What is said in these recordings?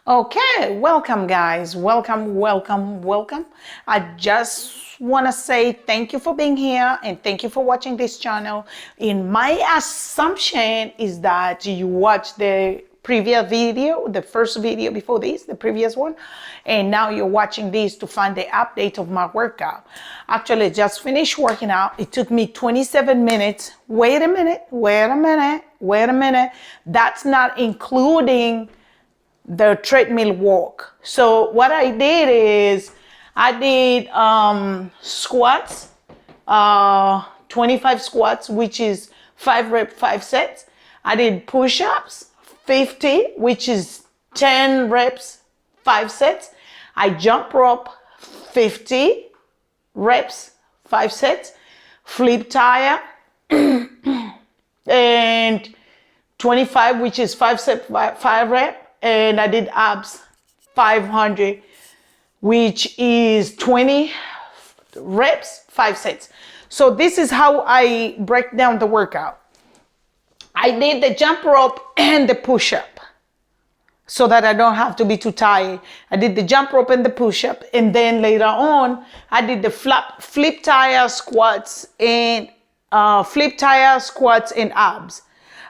Okay, welcome guys. Welcome. I just want to say thank you for being here and thank you for watching this channel. In my assumption is that you watched the previous video, the first video before this, the previous one, and now you're watching this to find the update of my workout. Actually, just finished working out. It took me 27 minutes. Wait a minute. That's not including the treadmill walk. So what I did is I did squats, 25 squats, which is 5 reps, 5 sets. I did push-ups, 50, which is 10 reps, 5 sets. I jump rope, 50 reps, 5 sets. Flip tire, and 25, which is 5 sets, 5 reps. And I did abs 500, which is 20 reps, 5 sets. So this is how I break down the workout. I did the jump rope and the push-up so that I don't have to be too tired. I did the jump rope and the push-up, and then later on I did the flip tire squats and abs.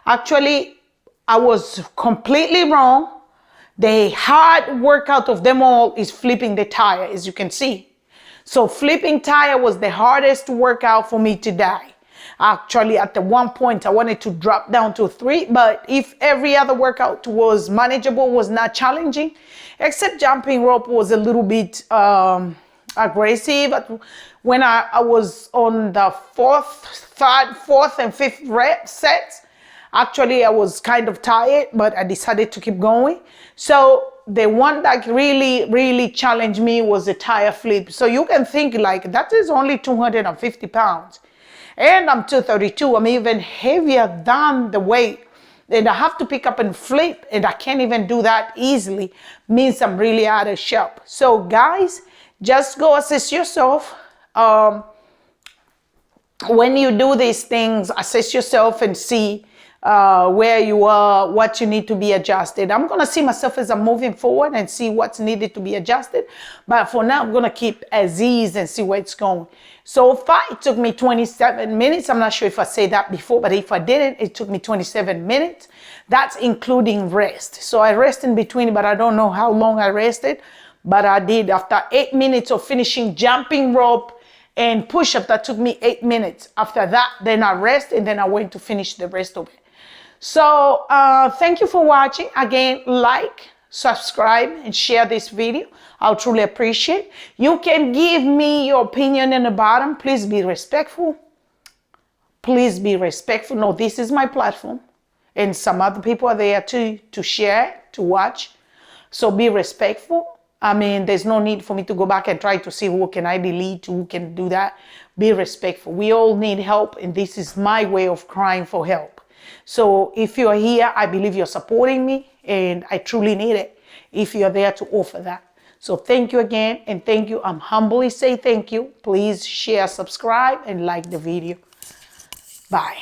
Actually, I was completely wrong. The hard workout of them all is flipping the tire, as you can see. So flipping tire was the hardest workout for me today. Actually, at the one point, I wanted to drop down to 3, but if every other workout was manageable, was not challenging, except jumping rope was a little bit aggressive. When I was on the fourth and fifth rep sets, actually, I was kind of tired, but I decided to keep going. So the one that really challenged me was the tire flip. So you can think like that is only 250 pounds. And I'm 232. I'm even heavier than the weight. And I have to pick up and flip, and I can't even do that easily. Means I'm really out of shape. So guys, just go assess yourself. When you do these things, assess yourself and see where you are, what you need to be adjusted. I'm going to see myself as I'm moving forward and see what's needed to be adjusted. But for now, I'm going to keep as is and see where it's going. So far, it took me 27 minutes. I'm not sure if I said that before, but if I didn't, it took me 27 minutes. That's including rest. So I rest in between, but I don't know how long I rested. But I did. After 8 minutes of finishing jumping rope and push-up, that took me 8 minutes. After that, then I rest, and then I went to finish the rest of it. So thank you for watching. Again, like, subscribe, and share this video. I'll truly appreciate. You can give me your opinion in the bottom. Please be respectful. Please be respectful. No, this is my platform, and some other people are there to share, to watch. So be respectful. I mean, there's no need for me to go back and try to see who can I delete, who can do that. Be respectful. We all need help, and this is my way of crying for help. So if you're here, I believe you're supporting me, and I truly need it if you're there to offer that. So thank you again, and thank you. I'm humbly say thank you. Please share, subscribe, and like the video. Bye.